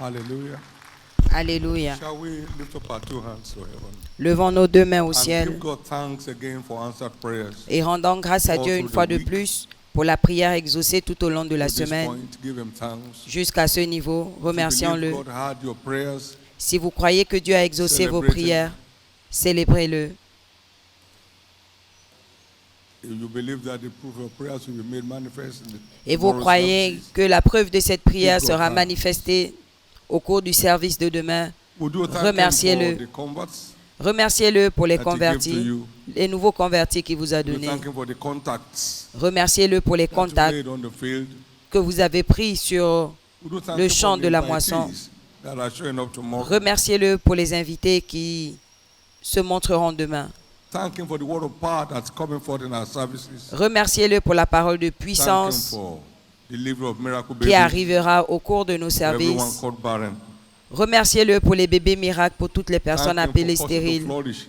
Hallelujah. Alléluia. Shall we lift up our two hands to heaven Levons nos deux mains au and ciel give God thanks again for answered prayers? et rendons grâce à all Dieu through une the fois de week. plus pour la prière exaucée tout au long de la To this semaine. point, give him thanks. Jusqu'à ce niveau, If you believe remercions-le. God heard your prayers, Si vous croyez que Dieu a exaucé vos Celebrate it. prières, célébrez-le. if you believe that the proof of prayers will be made manifest in the Et vous tomorrow's croyez services, que la preuve de cette prière Give God sera thanks. manifestée au cours du service de demain. would you thank him Remerciez-le. for the converts Remerciez-le pour les that he gave to convertis, you? les nouveaux convertis qu'il vous a Would you donnés. thank him for the contacts Remerciez-le pour les that you contacts made on the field? que vous avez pris sur Would you thank le him champ for the de la moisson. invitees that are showing up tomorrow? Remerciez-le pour les invités qui se montreront demain. Thank him for the word of power that's coming forth in our services. Remerciez-le pour la parole de Thank him puissance for the delivery of miracle qui babies arrivera au cours de nos for everyone services. called barren. Remerciez-le pour les bébés miracles, pour toutes les personnes Thank him appelées for causing to stériles. flourish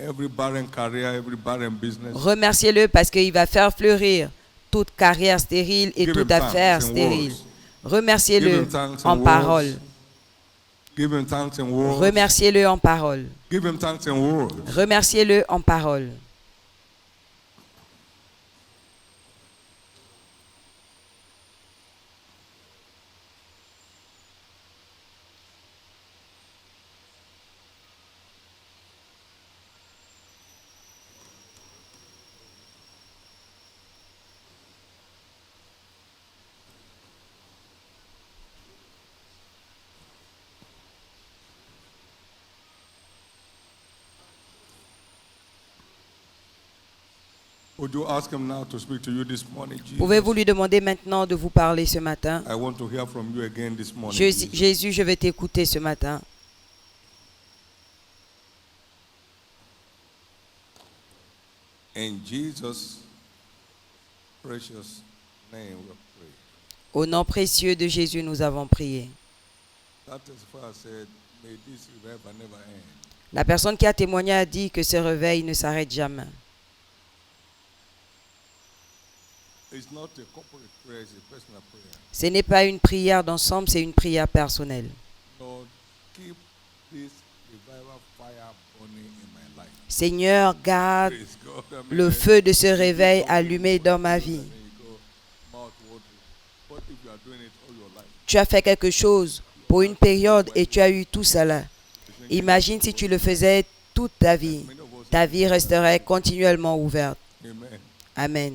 every barren career, every barren business. Remerciez-le parce qu'il va faire fleurir toute carrière stérile et Give toute him thanks affaire in stérile. words. Give Remerciez-le him thanks in en words. parole. Give him thanks in words. Remerciez-le en parole. Give him thanks in words. Remerciez-le en parole. Would you ask him now to speak to you this morning, Jesus? Pouvez-vous lui demander maintenant de vous parler ce matin? I want to hear from you again this morning. Jesus. Jésus, je vais t'écouter ce matin. In Jesus' precious name we pray. Au nom précieux de Jésus, nous avons prié. That is why I said, may this revival never end. La personne qui a témoigné a dit que ce réveil ne s'arrête jamais. It's not a corporate prayer, it's a personal prayer. Ce n'est pas une prière d'ensemble, c'est une prière personnelle. Lord, keep this revival fire burning in my life. Seigneur, garde Praise God. Amen. le feu de ce réveil allumé dans ma vie. And then you go mouth watering. What if you are doing it all your life? Tu as fait quelque chose pour une période et tu as eu tout cela. Imagine si tu le faisais toute ta vie. Many of us, Ta vie resterait continuellement ouverte. amen. Amen.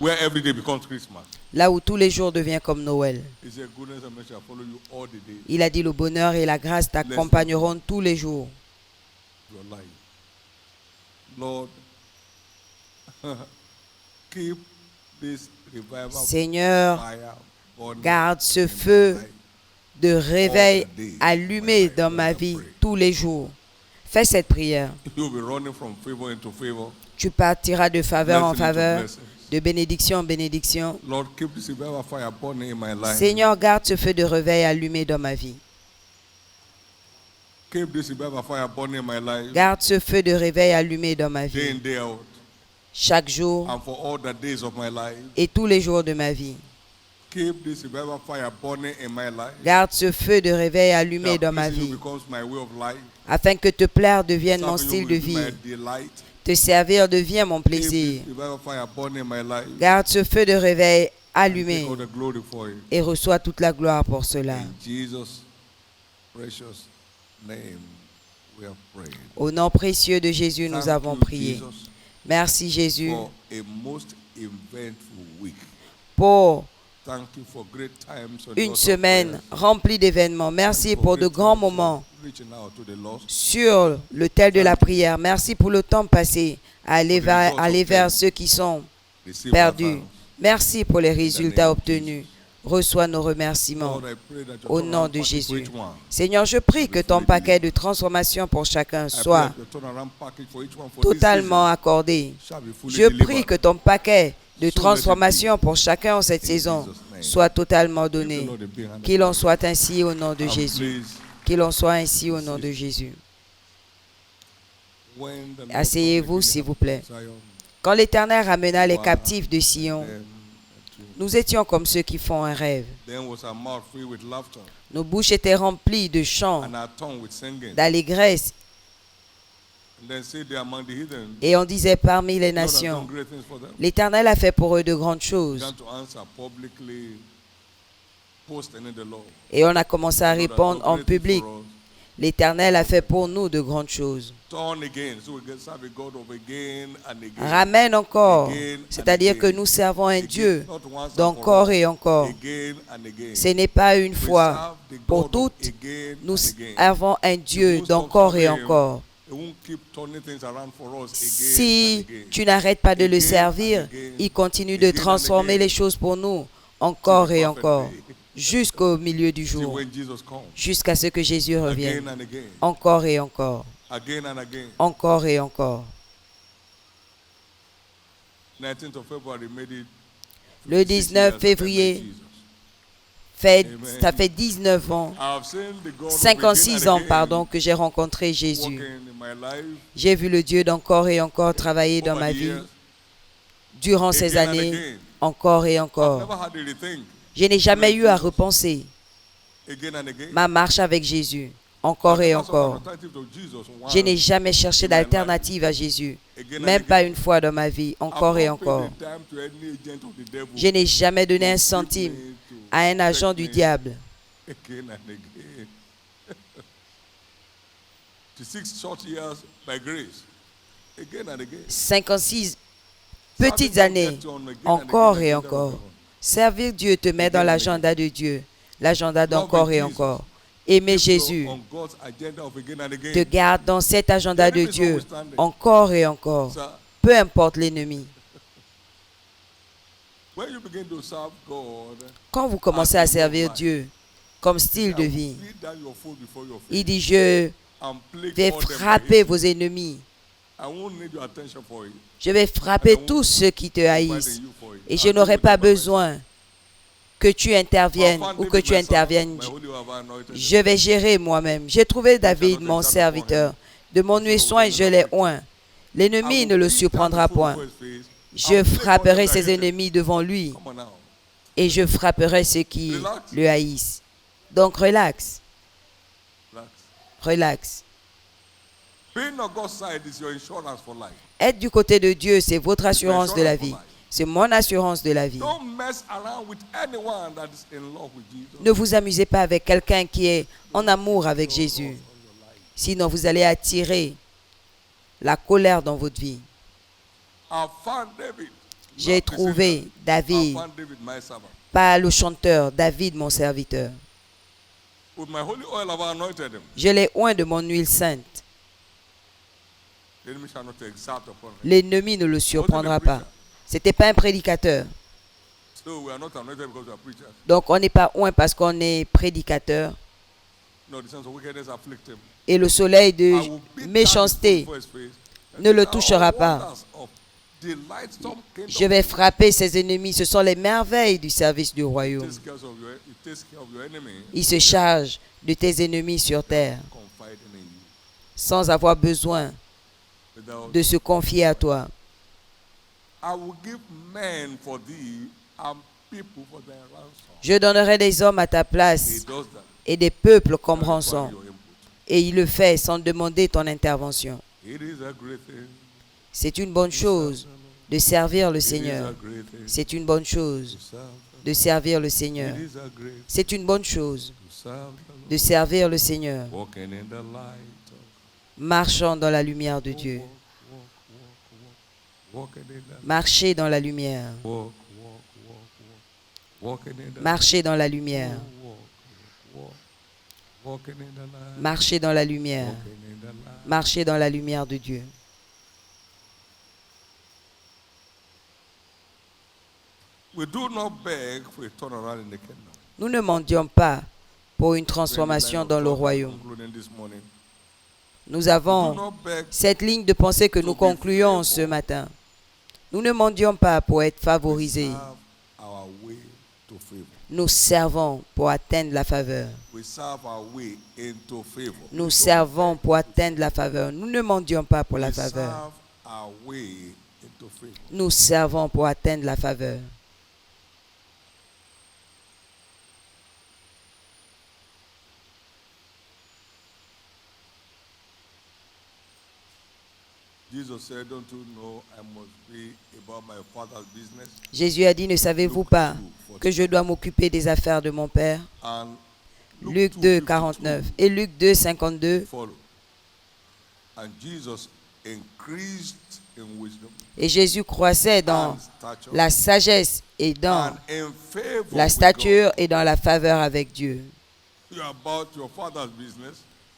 Where every day becomes Christmas. Là où tous les jours deviennent comme Noël. He said, goodness and mercy shall follow you all the days Il a dit le bonheur et la grâce t'accompagneront tous les jours. of your life. Lord, keep this revival Seigneur, fire burning garde ce in my feu life. de réveil allumé dans ma vie tous les jours. Fais cette prière. You'll be running from favor into favor, Tu partiras de faveur en blessing into faveur, blessing. de bénédiction en bénédiction. Lord, keep this revival fire burning in my life. Seigneur, garde ce feu de réveil allumé dans ma vie. Keep this revival fire burning in my life. Garde ce feu de réveil allumé dans ma Day in, vie. day out. Chaque jour And for all the days of my life. et tous les jours de ma vie. Keep this revival fire burning in my life. Garde ce feu de réveil allumé That dans ma pleasing you vie. becomes my way of life. Afin que te plaire devienne mon Serving style you de will be vie. my delight. Te servir devient mon Keep this plaisir. revival fire burning in my life. Garde ce feu de réveil allumé Take all the glory for it. et reçois toute la gloire pour cela. In Jesus' precious name we have prayed. Au nom précieux de Jésus, nous Thank avons you, prié. Jesus, Merci Jésus for a most eventful week. pour Thank you for great times on une your semaine remplie d'événements. Merci pour de grands moments reaching out to the lost. sur l'autel de la prière. Merci pour le temps passé à aller vers ceux qui sont Receive our perdus. thanks. Merci pour les résultats obtenus. Reçois nos remerciements. Lord, I pray that your Au nom turnaround de package for Jésus. each one. Seigneur, je prie que ton paquet de transformation pour chacun I pray soit that your turnaround package for each one for this totalement season accordé. shall be fully Je prie delivered. que ton paquet de transformation pour chacun en cette saison soit totalement donné. Qu'il en soit ainsi au nom de And Jésus. please, Qu'il en soit ainsi au nom de Jésus. when the Lord Asseyez-vous, comes s'il again vous plaît. to Zion, Quand l'Éternel ramena les captifs de Sion, them dream. Nous étions comme ceux qui font un rêve. Then was our mouth filled with laughter, Nos bouches étaient remplies de chants, and our tongue with singing. d'allégresse, And then say they among the heathen, et on disait parmi les God has done nations, great things for them. l'Éternel a fait pour eux de grandes choses. Began to answer publicly, posting in the Lord. Et on a commencé à God has répondre done en great things public, for us. l'Éternel a fait pour nous de grandes choses. Turn again, so we can serve a God of again and again. Ramène encore, Again and c'est-à-dire que again. nous servons un Again, Dieu not once and d'encore for all. et encore. Again and again. Ce n'est pas une We fois serve the pour God of toutes. again Nous and again. avons un Dieu d'encore et encore. He won't keep turning things around for us again Si and again. tu n'arrêtes pas de le Again servir, and again. il continue de Again and transformer again. les choses pour nous encore et perfect encore, day. jusqu'au milieu du Till jour, when Jesus comes. jusqu'à ce que Jésus revienne. Again and again. Encore et encore, Again and again. encore et encore. 19th of February made it Le 6 19 years février, after Jesus. ça fait 19 ans, I've seen the God of 56 again ans, and again pardon, que j'ai rencontré working Jésus. in my life J'ai vu le Dieu d'encore et encore travailler dans over ma the vie years. durant ces Again and années, again. encore et I've encore. never had to rethink. Je n'ai jamais eu à repenser Again and again. ma marche avec Jésus, encore et I've never sought encore. an alternative to Jesus once. Je n'ai jamais cherché d'alternative à Jésus, même pas une fois dans ma vie, encore et encore. Je n'ai jamais donné un centime à un agent du diable. Again and again. To 6 short years by grace. Again and again. 56 petites années, encore et encore. Servir Dieu te met dans l'agenda de Dieu, l'agenda d'encore et encore. Aimer Jésus On God's agenda of again and again. te garde dans cet agenda de Dieu, encore et encore, Sir, peu importe l'ennemi. when you begin to serve God, Quand vous commencez à servir Dieu comme style de I will vie, beat down your foe before your face il dit, je and plague vais all them that frapper hate vos you. ennemis. I won't need your attention for it. Je vais frapper tous ceux qui te haïssent. Et je n'aurai pas besoin que tu interviennes ou que tu interviennes. Je vais gérer moi-même. J'ai trouvé David, mon serviteur. De mon huile soin, je l'ai oint. L'ennemi ne le surprendra point. Je frapperai ses ennemis devant lui Come on now. et je frapperai ceux qui le haïssent. Donc relax, Relax. relax. Being on God's side is your insurance for life. Être du côté de Dieu, c'est votre assurance de la vie. C'est mon assurance de la vie. Don't mess around with anyone that is in love with Jesus. Ne vous amusez pas avec quelqu'un qui est en amour avec Jésus. Sinon, vous allez attirer la colère dans votre vie. I found David. J'ai Not the trouvé singer. I David, found David, my servant. pas le chanteur, David, mon serviteur. With my holy oil have I anointed him. Je l'ai oint de mon huile sainte. The enemy shall not exalt upon him. L'ennemi ne le surprendra pas. Ce n'était pas un prédicateur. So we are not anointed because we are preachers. Donc, on n'est pas oint parce qu'on est prédicateur. No, the sons of wickedness afflict him. Et le soleil I de will beat down méchanceté his foot for his face. ne le And touchera all pas. wonders of delightsome kingdom. Je vais frapper ses ennemis. Ce sont les merveilles du service du It royaume. takes care of your enemy. Il se charge de tes ennemis sur terre Confiding in you. sans avoir besoin Without, de se confier à toi. I will give men for thee and people for their ransom. Je donnerai des hommes à ta He place does that. et des peuples comme That require rançon. your input. Et il le fait sans demander ton intervention. It is a great thing. C'est une bonne chose de servir le It is a Seigneur. great thing C'est une bonne to chose serve. de servir le Seigneur. It is a great C'est une bonne chose to serve the Lord. de servir le Seigneur, Walking in the light of marchant dans la lumière de Dieu. walking in the Marcher dans la lumière. walking in the Marcher dans la lumière. walking in the light. Marcher dans la lumière. Walking in the light. Marcher dans la lumière de Dieu. We do not beg for a turnaround in the kingdom. Nous ne mendions pas pour une transformation dans le royaume. Concluding this morning. Nous We do avons not beg cette ligne de pensée que nous concluons ce matin. Nous ne mendions pas pour être favorisés. serve our way to favor. Nous servons pour atteindre la faveur. We serve our way into favor. Nous servons pour atteindre la faveur. Nous ne mendions pas pour la We faveur. serve our way into favor. Nous servons pour atteindre la faveur. Jésus a dit, ne savez-vous pas que je dois m'occuper des affaires de mon Père? Luc 2, 49 et Luc 2, 52. Et Jésus croissait dans la sagesse et dans la stature et dans la faveur avec Dieu.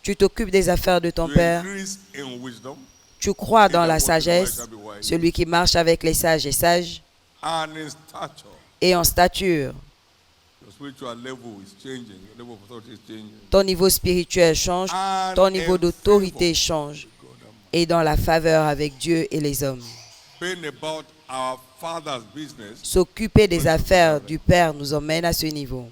Tu t'occupes des affaires de ton Père. Tu crois dans la sagesse. Celui qui marche avec les sages est sage. Et en stature. Ton niveau spirituel change. Ton niveau d'autorité change. Et dans la faveur avec Dieu et les hommes. S'occuper des affaires du Père nous emmène à ce niveau.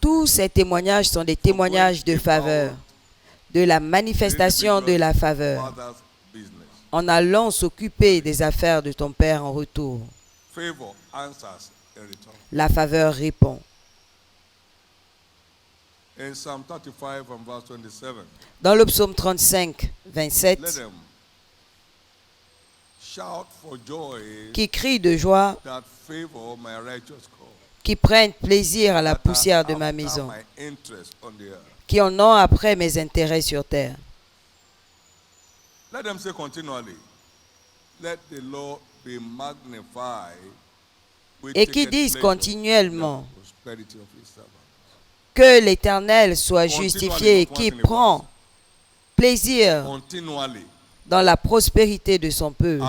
Tous ces témoignages sont des témoignages de faveur, de la manifestation de la faveur, en allant s'occuper des affaires de ton Père en retour. La faveur répond. Dans le psaume 35, 27, qui crient de joie, qui prennent plaisir à la poussière de ma maison, qui en ont après mes intérêts sur terre. Et qui disent continuellement que l'Éternel soit justifié, qui prend plaisir dans la prospérité de son peuple.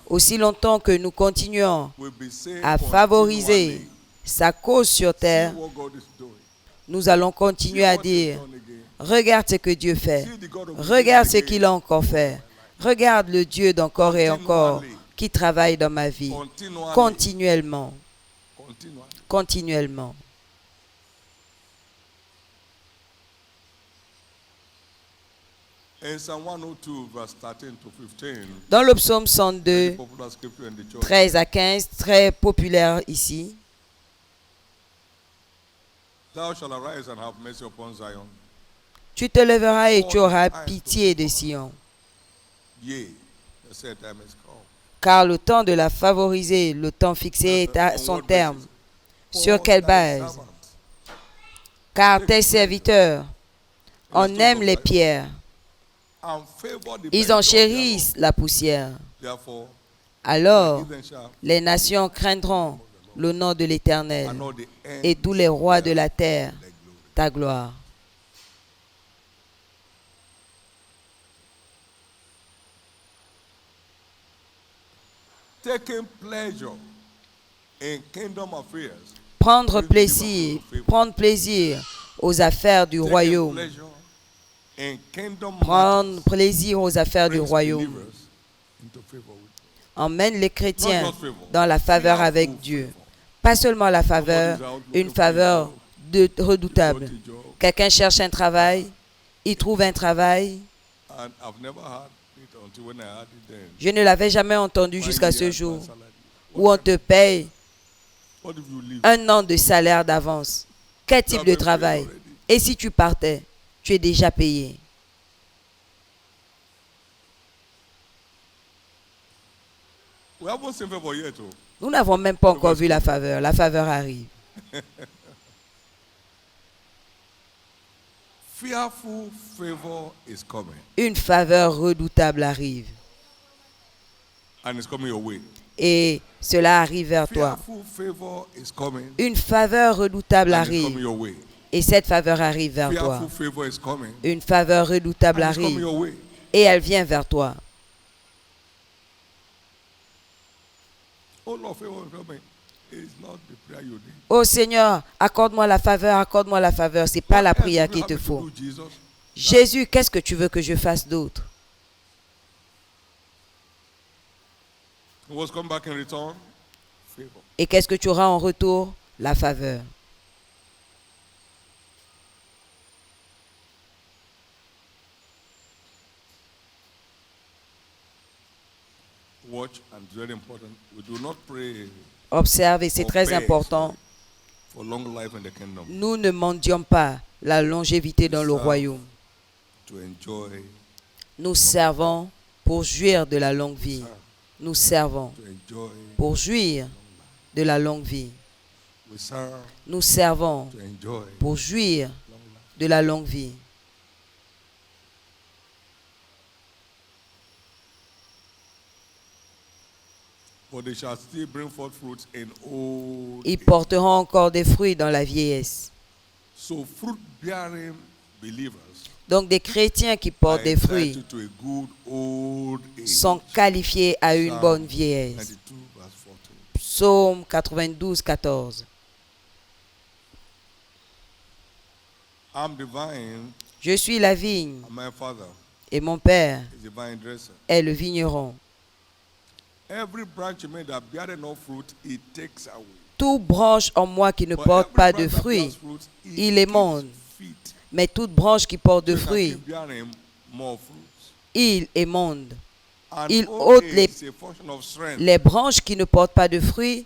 Aussi longtemps que nous continuons à favoriser sa cause sur terre, nous allons continuer à dire, regarde ce que Dieu fait, regarde ce qu'il a encore fait, regarde le Dieu d'encore et encore qui travaille dans ma vie, continuellement, continuellement. Dans le psaume 102, 13 à 15, très populaire ici. Tu te lèveras et tu auras pitié de Sion. Car le temps de la favoriser, le temps fixé est à son terme. Sur quelle base? Car tes serviteurs en aiment les pierres. Ils en chérissent la poussière. Alors, les nations craindront le nom de l'Éternel et tous les rois de la terre ta gloire. Prendre plaisir aux affaires du royaume. Prendre plaisir aux affaires du royaume emmène les chrétiens dans la faveur avec Dieu. Pas seulement la faveur, une faveur redoutable. Quelqu'un cherche un travail, il trouve un travail. Je ne l'avais jamais entendu jusqu'à ce jour où on te paye un an de salaire d'avance. Quel type de travail? Et si tu partais? Tu es déjà payé. Nous n'avons même pas encore vu la faveur. La faveur arrive. Une faveur redoutable arrive. Et cela arrive vers toi. Une faveur redoutable arrive. Et cette faveur arrive vers toi. Une faveur redoutable arrive. Et elle vient vers toi. Oh Seigneur, accorde-moi la faveur, accorde-moi la faveur. Ce n'est pas la prière qu'il te faut. Jésus, qu'est-ce que tu veux que je fasse d'autre? Et qu'est-ce que tu auras en retour? La faveur. Watch, and it's very important. We do not pray Observe, et c'est for très bears, important, for long life in the kingdom. nous ne mendions pas la longévité dans le royaume. To enjoy, Nous servons pour jouir de la longue vie. Nous servons to enjoy pour jouir de la longue vie. We serve Nous servons to enjoy pour jouir long life. de la longue vie. For they shall still bring forth fruits in old Ils age. porteront encore des fruits dans la vieillesse. So fruit-bearing believers Donc des chrétiens qui are portent des fruits entitled to a good old age. sont qualifiés à une Psalm bonne vieillesse. 92 verse 14. Psaume 92, 14. I'm the vine, Je suis la vigne and my father et mon père is the vine dresser. est le vigneron. Every branch in me that beareth no fruit, he takes away. Toute branche en moi qui ne But porte every pas branch de that fruits, bears fruit, he il les keeps monde. fit. Mais toute branche qui porte de So you can fruits, keep bearing more fruits. il émonde. And Il old ôte age les- is a function of strength Les branches qui ne portent pas de fruits,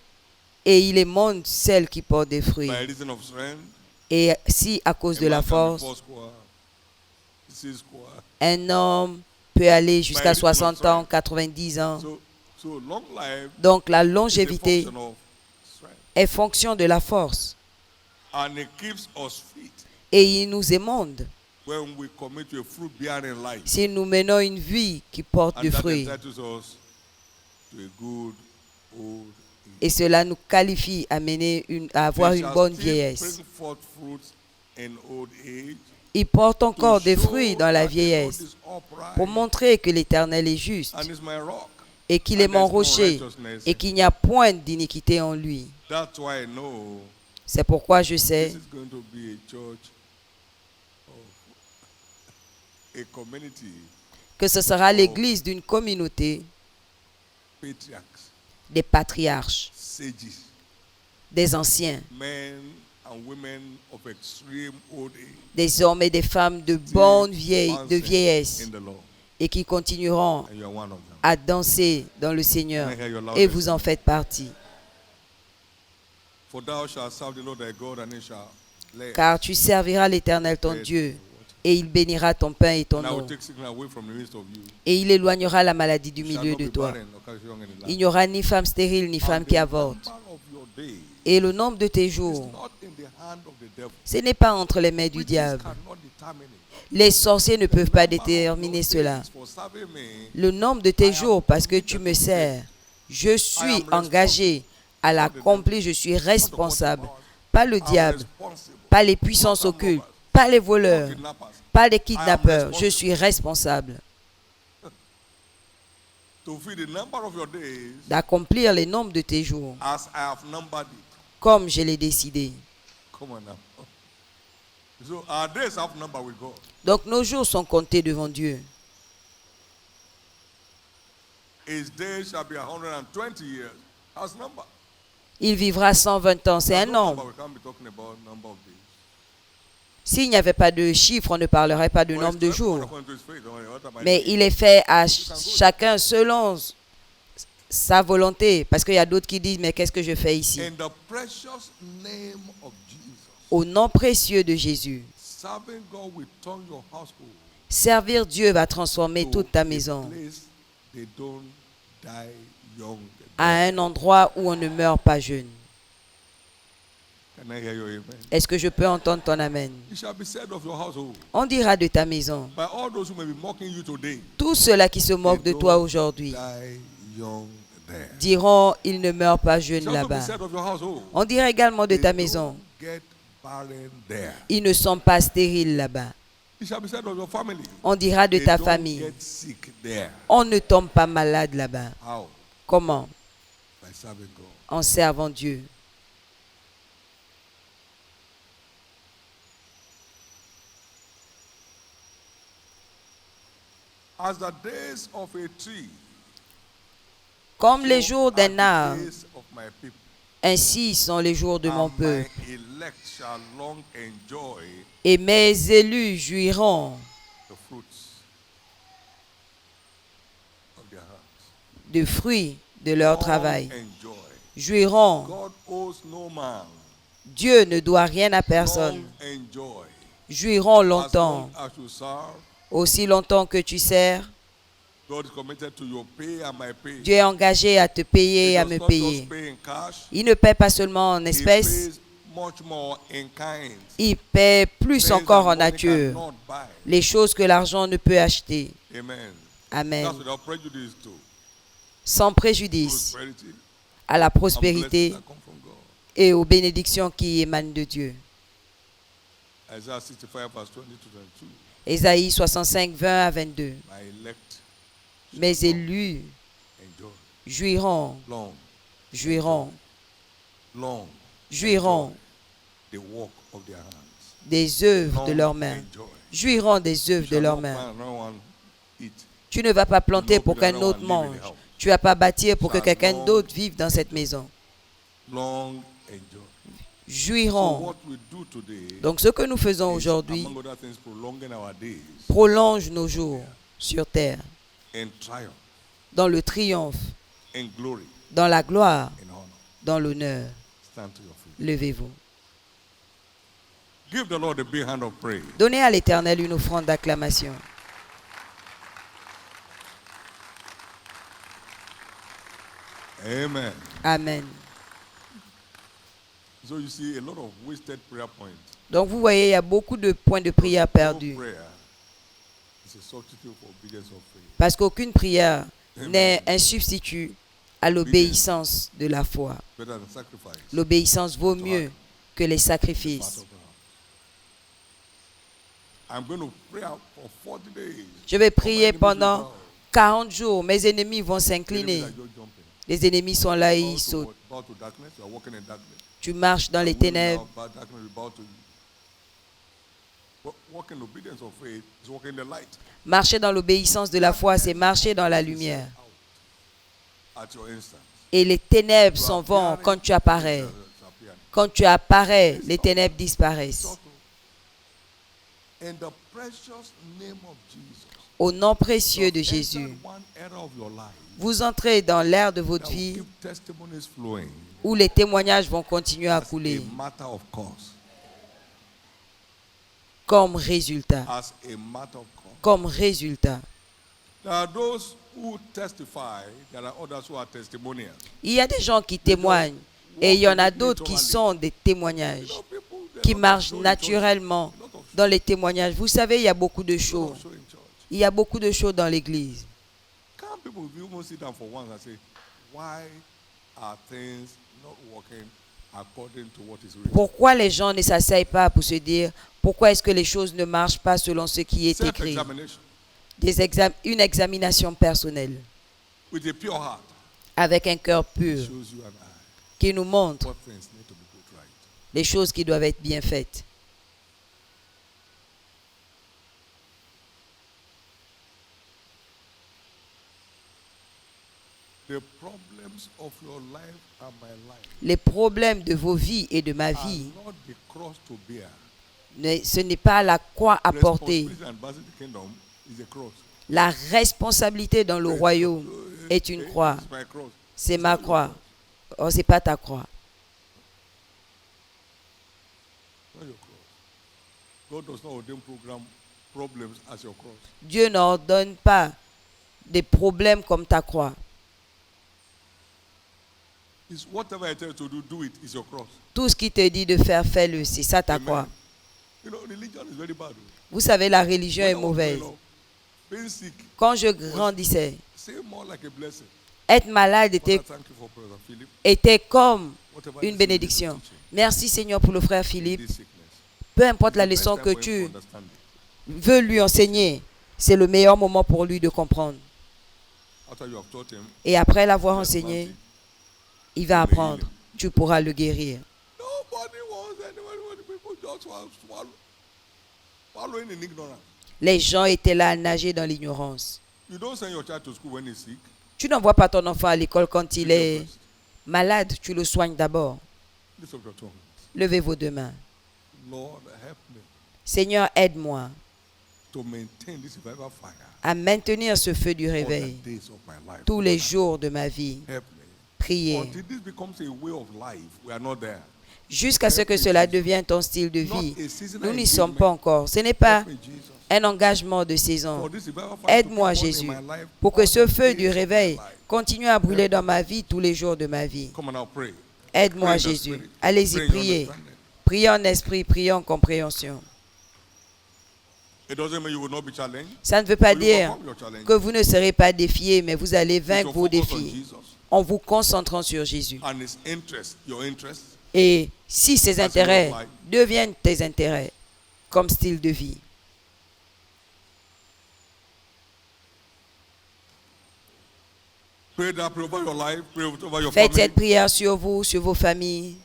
et il émonde celles qui portent des fruits. by reason of strength. Et si à cause de A la man can be force, foursquare, sixsquare. un homme peut aller jusqu'à By reason of 60 ans, strength. 90 ans. So long life Donc la is a longévité function of strength. est fonction de la force. And it keeps us fit Et il nous émonde when we commit to a fruit-bearing life. si nous menons une vie qui porte And du that fruit. entitles us to a good old age. Et cela nous qualifie à à avoir They une shall bonne still vieillesse. bring forth fruits in old age, Il porte to encore des show fruits dans la that the Lord vieillesse is upright pour montrer que l'Éternel est juste and is my rock. et qu'il est And mon there's no rocher righteousness et in qu'il n'y a point d'iniquité en lui. That's why I know C'est pourquoi je this sais is going to be a church of a community, que ce sera l'église d'une communauté patriarchs, des patriarches, sages, des anciens, men and women of extreme old age, des hommes et des femmes de still bonne dancing vieillesse in the Lord. et qui continueront And you are one of them. à danser dans le Seigneur. Can I hear your Et loudest vous en amen? faites partie. For thou shalt serve the Lord thy God, and he shall lay. Car tu serviras l'Éternel ton Dieu et il bénira ton pain et ton And I will eau. take sickness away from the midst of you. Et il éloignera la maladie du You shall milieu not de be toi. barren, nor carry young in the Il land. n'y aura ni femme stérile ni femme And qui the avorte. number of your days Et le nombre de tes is jours, not in the hand of the devil. ce n'est pas entre les mains du Witches diable. cannot determine it. Les sorciers ne peuvent pas Number of déterminer your cela. days for serving me, Le nombre de tes jours, parce que tu me sers, je suis engagé à l'accomplir, je suis responsable. Pas le I'm diable, responsible. pas les puissances occultes, pas les voleurs, Kidnappers. pas les kidnappeurs. Je suis responsable To feed the number of your days d'accomplir les nombres de tes jours, as I have numbered it. comme je l'ai décidé. Come on now. So our days have number with God. Donc nos jours sont comptés devant Dieu. His days shall be 120 years. That's number. Il vivra 120 ans, c'est There's un no nombre. number. We can't be talking about number of days. S'il n'y avait pas de chiffre, on ne parlerait pas de Well, nombre it's de to everyone jours. according to his faith. Don't worry, what am I Mais saying? il est fait à chacun selon sa volonté. Parce qu'il y a d'autres qui disent, mais qu'est-ce que je fais ici? In the precious name of Jesus, Au nom précieux de Jésus, serving God will turn your household servir Dieu va transformer to toute ta a maison place they don't die young. à un endroit où on ne meurt pas jeune. Can I hear your amen? Est-ce que je peux entendre ton amen? It shall be said of your household On dira de ta maison, by all those who may be mocking you today. tous ceux-là qui se moquent de toi aujourd'hui Die young there. diront, il ne meurt pas It jeune shall also be là-bas. said of your household. On dira également de They ta don't maison, get barren there. ils ne sont pas stériles là-bas. It shall be said of your family. On dira de They ta don't famille, get sick there. on ne tombe pas malade là-bas. How? Comment? By serving God. En servant Dieu. As the days of a tree, Comme les so jours are d'un the arbre, days of my people. ainsi sont les jours de mon And peuple. my elect shall long enjoy Et mes élus jouiront the fruits of their hearts. de fruits de leur travail. and joy. Jouiront. God owes no man. Dieu ne doit rien à personne. Long and joy. Jouiront As longtemps. long as you serve, Aussi longtemps que tu sers, God is committed to your pay and my pay. Dieu est engagé à te payer et He à does me not payer. just pay in cash. Il ne paie pas seulement en He espèces, pays much more in kind. il paie plus Things encore that en money nature. cannot buy. Les choses que l'argent ne peut acheter. Amen. Amen. That's without prejudice to Sans préjudice prosperity à la and prospérité blessings that come from God. et aux bénédictions qui émanent de Dieu. Isaiah 65 verse 20 to 22. Ésaïe 65, 20 à 22. My elect Mes élus enjoy jouiront, long, jouiront, long jouiront the work of their hands. des œuvres Long de leurs mains. enjoy. Jouiront des œuvres de Shall leurs not mains. plant, no one eat. Tu ne vas pas planter No pour qu'un builder, no autre one live in mange. the house. Tu vas pas bâtir pour que Shall quelqu'un long d'autre vive dans cette maison. Long enjoy. So Jouiront. what we do today Donc ce que nous faisons is, aujourd'hui among other things, prolonging our days prolonge nos jours sur terre, in triumph, dans le triomphe, in glory, dans la gloire, in honor. dans l'honneur. Stand to your feet. Levez-vous. Give the Lord a big hand of praise. Donnez à l'Éternel une offrande d'acclamation. Amen. Amen. So you see a lot of wasted prayer points. Donc vous voyez, il y a beaucoup de points de prière perdus. No prayer is a substitute for obedience of faith. Parce qu'aucune prière n'est un substitut à l'obéissance de la foi. Better than sacrifice. L'obéissance vaut mieux que les Part sacrifices. of God. I'm going to pray out for 40 days. Je vais prier For my enemies pendant will bow. 40 jours. Mes ennemis vont Enemies s'incliner. are just jumping. Les ennemis sont là et Bow ils to sautent. what? Bow to darkness. You are walking in darkness. Tu marches dans les And we will ténèbres. now bow darkness will bow to you. But walking in obedience of faith is walking in the light. Marcher dans l'obéissance de la foi, c'est marcher dans la lumière. At your instance. Et les ténèbres s'en vont quand tu apparais. Quand tu apparais, les ténèbres disparaissent. In the precious name of Jesus. Au nom précieux de You have Jésus, entered one era of your life vous entrez dans l'ère de votre that will vie keep testimonies flowing où les témoignages vont continuer à as couler a matter of course. comme résultat. As a matter of course. Comme résultat. There are those who testify. There are others who are testimonials. Il y a des gens qui témoignent et il y en a d'autres qui sont des témoignages, qui marchent naturellement dans les témoignages. Vous savez, il y a beaucoup de shows. Il y a beaucoup de shows dans l'église. Can't people even sit down for once and say, why are things not working according to what is written? Pourquoi les gens ne s'asseyent pas pour se dire pourquoi est-ce que les choses ne marchent pas selon ce qui est écrit? Self-examination Une examination personnelle with a pure heart avec un cœur pur shows you and I qui nous montre what things need to be put right. les choses qui doivent être bien faites. The problems of your life and my life Les problèmes de vos vies et de ma vie, are not the cross to bear. ce n'est pas la croix à porter. Responsibility and advancing the kingdom is a cross. La responsabilité dans le royaume est une croix. It's my cross. C'est ma croix. Oh, c'est pas ta croix. Not your cross. God does not ordain problems as your cross. Dieu n'ordonne pas des problèmes comme ta croix. It's whatever I tell you to do it is your cross. Tout ce qui te dit de faire, fais-le. C'est ça ta Amen. croix. You know, religion is very bad. Vous savez, la religion est When I was mauvaise. growing up, being sick Quand je grandissais, seemed more like a blessing. être malade Father, thank you for Brother Philip. était comme Whatever une lesson bénédiction. you teach him Merci Seigneur pour le frère in Philippe. this sickness. Peu importe la It's the leçon best que time for him tu to understand it. veux lui enseigner, c'est le meilleur moment pour lui de comprendre. After you have taught him, Et après l'avoir you enseigné, advance it. il va apprendre. Tu pourras le guérir. Nobody wants anyone when people just following in ignorance. Les gens étaient là à nager dans l'ignorance. You don't send your child to school when he's sick. Tu n'envoies pas ton enfant à l'école quand il Treat him est first. malade, tu le soignes d'abord. Lift up your tongue. Levez vos deux mains. Lord, help me Seigneur, aide-moi à maintenir ce feu du réveil tous les jours de ma vie. Priez jusqu'à ce que cela devienne ton style de vie. Nous n'y sommes pas encore. Ce n'est pas un engagement de saison. Aide-moi, Jésus, pour que ce feu du réveil continue à brûler dans ma vie tous les jours de ma vie. Aide-moi, Jésus. Allez-y, priez. Priez en esprit, priez en compréhension. Ça ne veut pas dire que vous ne serez pas défiés, mais vous allez vaincre vos défis en vous concentrant sur Jésus. Et si ses intérêts deviennent tes intérêts comme style de vie. Faites cette prière sur vous, sur vos familles.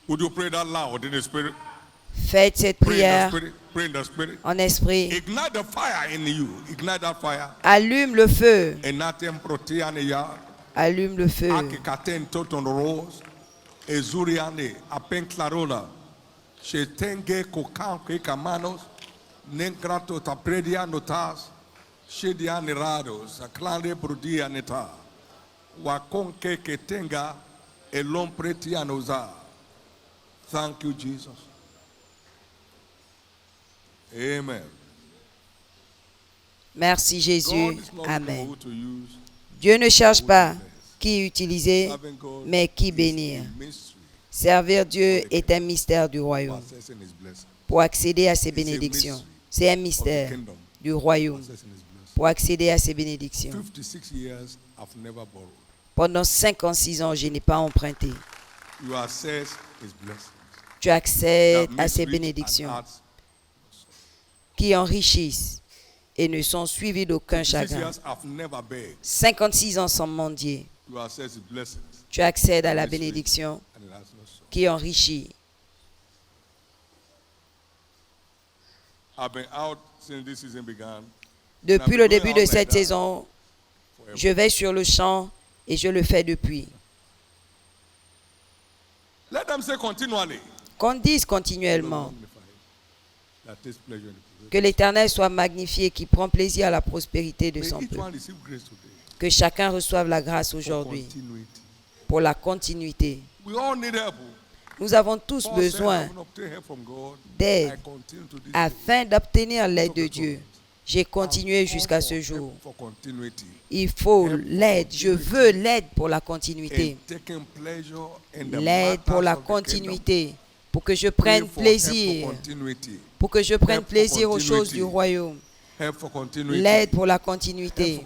Would you pray that loud in the spirit? Faites cette prière Pray in the spirit. en esprit. Ignite the fire in you. Ignite that fire. Allume le feu. Enatem proteane ya. Allume le feu. Akikaten toton rose. Ezuriane apenklarola. Shetenge kokan ke kamanos. Nenkrato tapredia notas. Shediane rados. Aklande brudia neta. Wakonke ketenga. Elon pretianoza. Thank you, Jesus. Amen. Merci, Jésus. Amen. Dieu ne cherche pas qui utiliser, mais qui bénir. Servir Dieu est un mystère du royaume. Pour accéder à ses bénédictions, c'est un mystère du royaume. Pour accéder à ses bénédictions. Pendant 56 ans, je n'ai pas emprunté. Tu accèdes à ces bénédictions qui enrichissent et ne sont suivies d'aucun chagrin. 56 ans sans mendier. Tu accèdes à la bénédiction qui enrichit. Depuis le début de cette saison, je vais sur le champ et je le fais depuis. Qu'on dise continuellement que l'Éternel soit magnifié, qui prend plaisir à la prospérité de son peuple. Que chacun reçoive la grâce aujourd'hui pour la continuité. Nous avons tous besoin d'aide afin d'obtenir l'aide de Dieu. J'ai continué jusqu'à ce jour. Il faut l'aide. Je veux l'aide pour la continuité. L'aide pour la continuité. Pour que je prenne plaisir. Pour que je prenne plaisir aux choses du royaume. L'aide pour la continuité.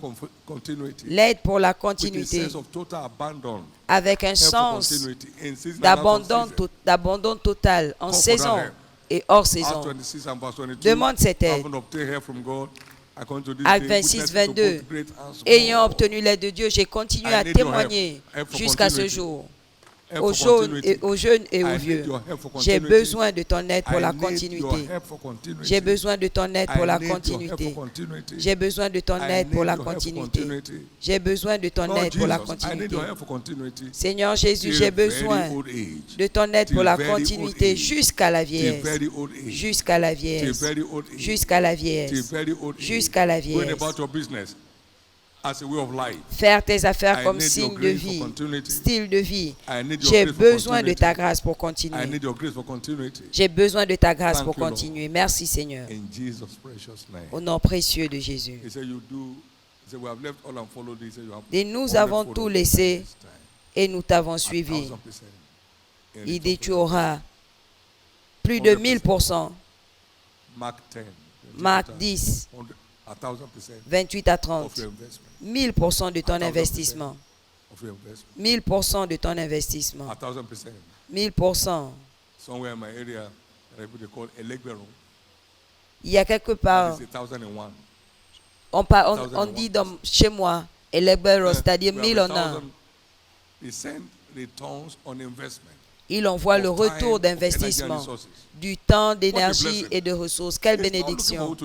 L'aide pour la continuité. Avec un sens d'abandon total en saison et hors saison. Demande cette aide. Acte 26, 22. Ayant obtenu l'aide de Dieu, j'ai continué à témoigner jusqu'à ce jour. Aux jeunes et aux vieux. J'ai besoin de ton aide pour la continuité. J'ai besoin de ton aide pour la continuité. J'ai besoin de ton aide pour la continuité. J'ai besoin de ton aide pour la continuité. Seigneur Jésus, j'ai besoin de ton aide pour la continuité jusqu'à la vieillesse. Jusqu'à la vieillesse. Jusqu'à la vieillesse. Jusqu'à la vieillesse. Faire tes affaires comme signe de vie, style de vie. J'ai besoin de ta grâce pour continuer. J'ai besoin de ta grâce pour continuer. Merci Seigneur. Au nom précieux de Jésus. Et nous avons tout laissé et nous t'avons suivi. Il dit tu auras plus de 1000%. Marc 10. 28 à 30. 1000% de ton investissement. 1000% de ton investissement. 1000%. Il y a quelque part, on dit chez moi, Elegbero, c'est-à-dire 1000 en un. Il envoie le retour d'investissement, du temps, d'énergie et de ressources. Quelle bénédiction.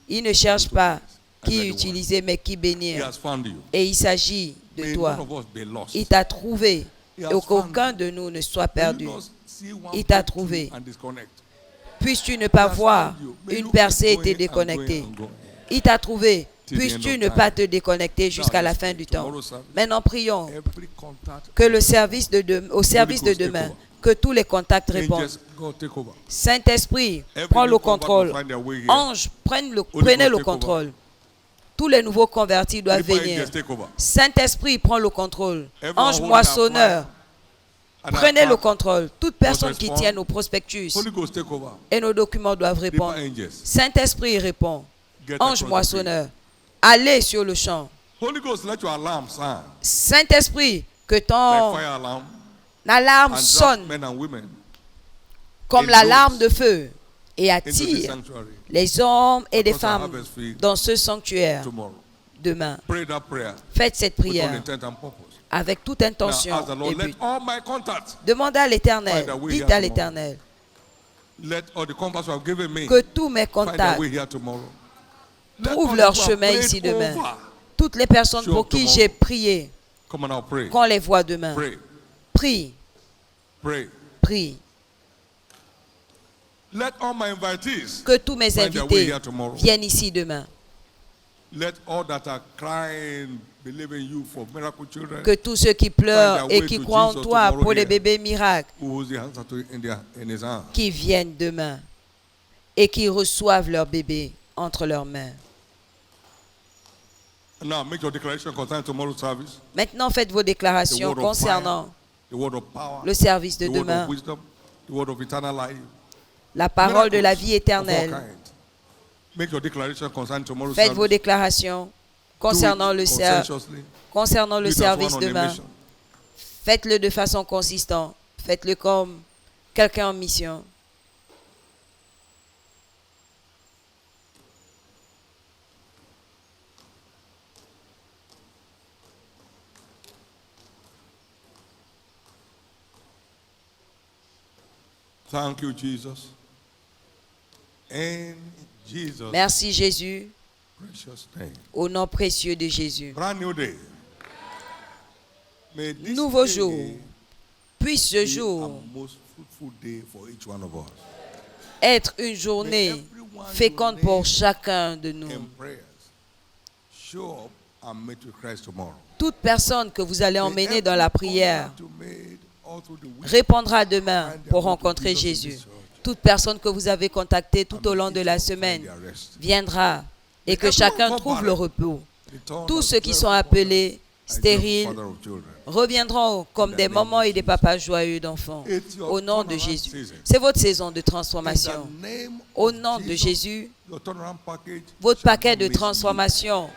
Il ne cherche pas qui let the utiliser, mais qui He bénir. has found you. Et il s'agit de May toi. none of us be lost. Il t'a trouvé. He has Et found qu'aucun you. de nous ne soit May perdu. you not see one Il t'a breakthrough trouvé. and disconnect. Puisses-tu ne pas He has voir found you. May une you percée et keep te going and déconnecter. going and going. Il t'a trouvé. Till the Puisses-tu end of ne time. pas te déconnecter jusqu'à la let's fin pray. du temps. Tomorrow's service. Maintenant, prions Every contact, que le service au service de Ghost, take demain, over. que tous les contacts répondent. angels, God take over. Saint-Esprit, Every prends new le convert contrôle. will find their way here. Ange, prenez le Ghost, take contrôle. Tous les nouveaux convertis doivent People venir. angels, take over. Saint-Esprit, prends le contrôle. Everyone Ange holding moissonneur, our flag and prenez our le flag contrôle. Toute personne must qui respond. tient nos prospectus Holy Ghost, take over. et nos documents doivent People répondre. angels, Saint-Esprit répond. get Ange across the moissonneur, allez sur le champ. field. Holy Ghost, let your alarm sound. Saint-Esprit, que Like ton fire alarm. alarme And sonne draft men and women comme in l'alarme droves de feu et into this attire sanctuary les hommes et les across our femmes harvest field dans ce sanctuaire tomorrow. demain. Pray that prayer Faites cette with all prière intent and purpose. avec toute Now, intention ask the et Lord, let but. all my contacts, Demandez à l'Éternel, Find a way dites here à tomorrow. l'Éternel let all the contacts you have given me que tous mes find their contacts way here tomorrow. Let trouvent all leur the people who have chemin prayed ici demain. over, Toutes les personnes Show pour up qui tomorrow. j'ai prié, come on now, pray. qu'on les voit demain. Pray. Prie, Pray. prie. Let all my invitees Que tous mes find their way invités here tomorrow. viennent ici demain. Let all that are crying, believing you for miracle children, Que tous ceux qui pleurent et qui croient en toi Jesus pour les tomorrow bébés miracles, who holds the answer to in his hand. qui viennent demain et qui reçoivent leur bébé entre leurs mains. Now make your declaration concerning tomorrow's service. Maintenant, faites vos déclarations The word of concernant The word of power, le service de the word demain, of wisdom, the word of eternal life. la parole de la Miracles vie of all éternelle. kinds. Make your declaration concerning tomorrow's Faites vos service. déclarations Do concernant it le conscientiously. Do it as service one on a demain. mission. Faites-le de façon consistante. Faites-le comme quelqu'un en mission. Thank you, Jesus. In Jesus' Merci Jésus, precious name. au nom précieux de Jésus. Brand new day. May this Nouveau day jour. Puisse ce be jour a most fruitful day for each one of us. être une journée féconde pour chacun de nous. In prayers, show up and meet with Christ tomorrow. Toute personne que vous allez emmener May dans la every prière contact you made all through the week répondra demain find their pour way to rencontrer Jesus in Jésus. this church. Toute personne que vous avez contactée tout And au long may de each la one find semaine their rest. viendra et que Everyone chacun go trouve barren. le repos. Return Tous as ceux qui very sont fathers appelés and just stériles father of children. reviendront comme In the des name mamans of et des Jesus. papas joyeux d'enfants. It's your Au nom de turnaround Jésus. season. C'est votre saison de In transformation. the name Au of nom de Jesus, Jésus, your turnaround package votre shall paquet not de miss you. transformation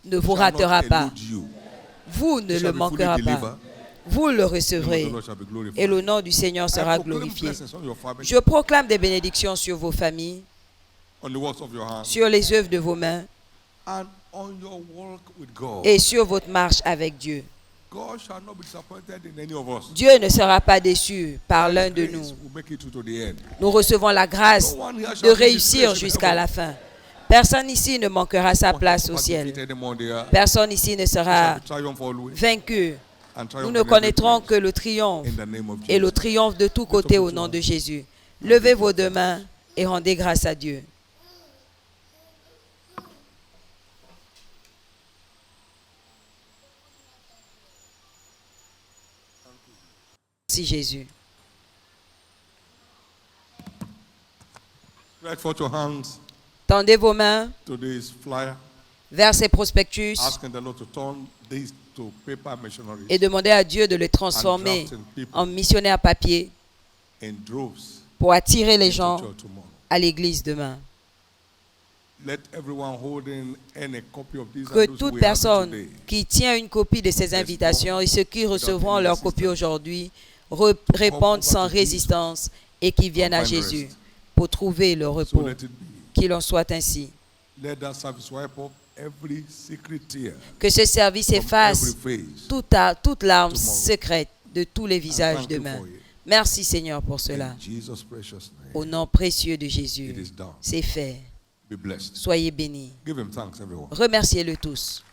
ne vous Shall not ratera pas. elude you. Vous ne You le shall be fully manquera pas. delivered. Vous le The name of recevrez the Lord shall be glorified. et le nom du Seigneur I sera proclaim glorifié. blessings on your family, Je proclame des bénédictions sur vos familles, on the works of your hands, sur les œuvres de vos mains and on your walk with God. et sur votre marche avec Dieu. God shall not be disappointed in any of us. Dieu ne sera pas déçu par l'un de Grace nous. will make it to the end. Nous recevons la grâce No one here de shall be réussir disgraced in jusqu'à heaven. la fin. Personne ici ne manquera sa One place shall au not be ciel. defeated anymore there. Personne ici ne Shall sera be triumph always, vaincu. and Nous triumph ne in every connaîtrons place. que le triomphe In the name of et le Jesus. triomphe de tous côtés au nom de Jésus. Levez vos deux mains et rendez grâce à Dieu. Merci Jésus. Stretch forth your hands Tendez vos mains to this flyer, vers ces prospectus asking the Lord to turn this to paper missionaries et demandez à Dieu de les transformer en missionnaires papier in droves pour attirer les into gens church tomorrow. à l'église demain. Let everyone holding any copy of this Que and those toute who have it personne today qui tient une copie de ces invitations et ceux qui recevront leur copie aujourd'hui répondent sans résistance et qui viennent à Jésus pour trouver le so repos. let it be. Qu'il en soit ainsi. Let that service wipe up every secret tear Que ce service from efface every face. toute larme tomorrow. secrète de tous les And visages thank you demain. for it. Merci Seigneur pour cela. In Jesus' precious name. Au nom précieux de It Jésus, is done. c'est fait. Be blessed. Soyez bénis. Give him thanks, everyone. Remerciez-le tous.